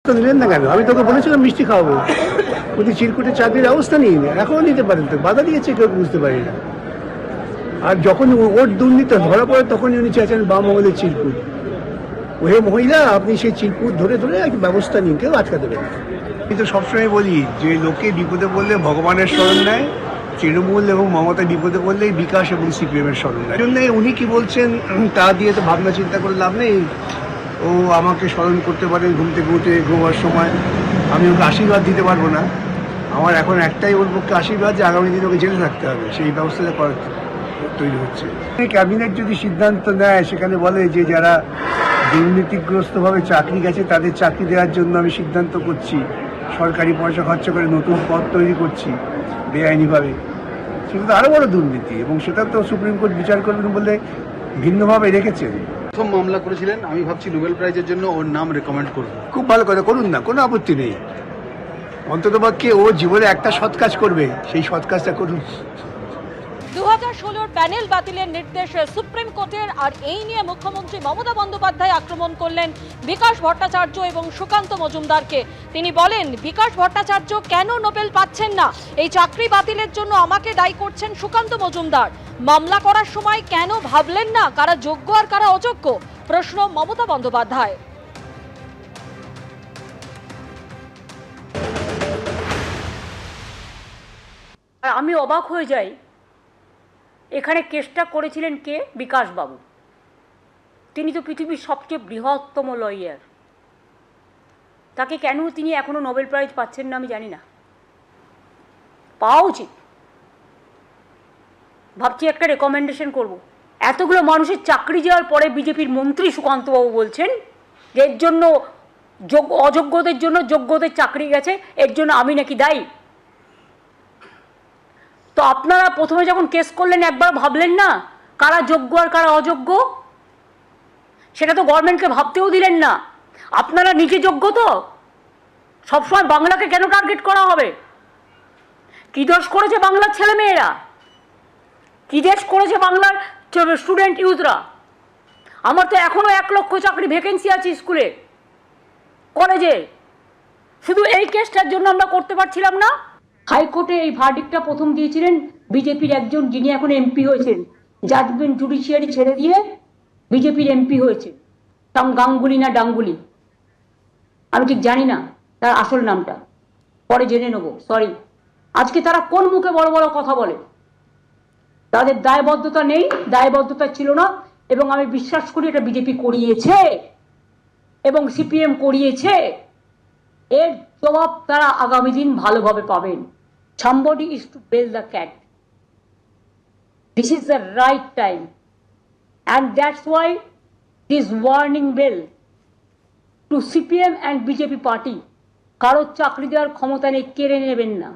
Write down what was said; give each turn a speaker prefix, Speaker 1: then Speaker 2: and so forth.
Speaker 1: তো নিলেন না কেন? আমি তোকে বলেছিলাম মিষ্টি খাওয়াবো, কিন্তু চিরকুটে চাকরির ব্যবস্থা নিয়ে এখনও নিতে পারেন তো, বাধা দিয়েছে কেউ বুঝতে পারি না। আর যখন ওর দুর্নীতি ধরা পড়ে তখন উনি চাইছেন বাম মহলের চিরকুট। ওহে মহিলা, আপনি সেই চিরকুট ধরে ধরে এক ব্যবস্থা নিন, কেউ আটকা দেবেন। আমি তো সবসময় বলি যে লোকে বিপদে পড়লে ভগবানের স্মরণ নেয়, তৃণমূল এবং মমতা বিপদে পড়লেই বিকাশ এবং সিপিএমের স্মরণ নেয়। এই জন্য উনি কি বলছেন তা দিয়ে তো ভাবনা চিন্তা করে লাভ নেই। ও আমাকে স্মরণ করতে পারে ঘুম থেকে উঠে ঘুমার সময়, আমি ওকে আশীর্বাদ দিতে পারবো না। আমার এখন একটাই ওর পক্ষে আশীর্বাদ যে আগামী দিনে ওকে জেলে থাকতে হবে, সেই ব্যবস্থাটা করা তৈরি হচ্ছে। ক্যাবিনেট যদি সিদ্ধান্ত নেয়, সেখানে বলে যে যারা দুর্নীতিগ্রস্তভাবে চাকরি গেছে তাদের চাকরি দেওয়ার জন্য আমি সিদ্ধান্ত করছি, সরকারি পয়সা খরচ করে নতুন পদ তৈরি করছি বেআইনিভাবে, সেটা তো আরও বড় দুর্নীতি, এবং সেটা তো সুপ্রিম কোর্ট বিচার করবেন বলে ভিন্নভাবে রেখেছেন।
Speaker 2: প্রথম মামলা করেছিলেন, আমি ভাবছি নোবেল প্রাইজের জন্য ওর নাম রেকমেন্ড করব।
Speaker 1: খুব ভালো কথা, করুন না, কোনো আপত্তি নেই। অন্ততপক্ষে ও জীবনে একটা সৎ কাজ করবে, সেই সৎ কাজটা করুন।
Speaker 3: 2016 প্যানেল বাতিলের নির্দেশ সুপ্রিম কোর্টের, আর এই নিয়ে মুখ্যমন্ত্রী মমতা বন্দ্যোপাধ্যায় আক্রমণ করলেন বিকাশ ভট্টাচার্য এবং সুকান্ত মজুমদারকে। তিনি বলেন, বিকাশ ভট্টাচার্য কেন নোবেল পাচ্ছেন না? এই চাকরি বাতিলের জন্য আমাকে দায়ী করছেন সুকান্ত মজুমদার। মামলা করার সময় কেন ভাবলেন না কারা যোগ্য আর কারা অযোগ্য? প্রশ্ন মমতা বন্দ্যোপাধ্যায়।
Speaker 4: আমি অবাক হয়ে যাই, এখানে কেসটা করেছিলেন কে? বিকাশবাবু। তিনি তো পৃথিবীর সবচেয়ে বৃহত্তম লয়ার। তাকে কেন তিনি এখনো নোবেল প্রাইজ পাচ্ছেন না আমি জানি না। পাওয়া উচিত। ভাবছি একটা রেকমেন্ডেশন করব। এতগুলো মানুষের চাকরি যাওয়ার পরে বিজেপির মন্ত্রী সুকান্তবাবু বলছেন যে এর জন্য অযোগ্যদের জন্য যোগ্যদের চাকরি গেছে, এর জন্য আমি নাকি দায়ী। তো আপনারা প্রথমে যখন কেস করলেন একবার ভাবলেন না কারা যোগ্য আর কারা অযোগ্য? সেটা তো গভর্নমেন্টকে ভাবতেও দিলেন না। আপনারা নিজে যোগ্য তো? সবসময় বাংলাকে কেন টার্গেট করা হবে? কি দোষ করেছে বাংলার ছেলেমেয়েরা? কি দেশ করেছে বাংলার স্টুডেন্ট ইউথরা? আমার তো এখনও 1 লক্ষ চাকরি ভ্যাকেন্সি আছে স্কুলে, কলেজে। শুধু এই কেসটার জন্য আমরা করতে পারছিলাম না। হাইকোর্টে এই ভার্ডিক্টটা প্রথম দিয়েছিলেন বিজেপির একজন, যিনি এখন এমপি হয়েছেন। জাজমেন্ট জুডিশিয়ারি ছেড়ে দিয়ে বিজেপির এমপি হয়েছে, গাঙ্গুলি না ডাঙ্গুলি, আমি ঠিক জানি না তার আসল নামটা, পরে জেনে নেব। সরি। আজকে তারা কোন মুখে বড় বড় কথা বলে? তাদের দায়বদ্ধতা নেই, দায়বদ্ধতা ছিল না, এবং আমি বিশ্বাস করি এটা বিজেপি করিয়েছে এবং সিপিএম করিয়েছে। এর জবাব তারা আগামী দিন ভালোভাবে পাবেন। Somebody is to bail the cat. This is the right time, and that's why this warning bell to CPM and BJP party, কারো চাকরি দেওয়ার ক্ষমতা নেই, কেড়ে নেবেন না।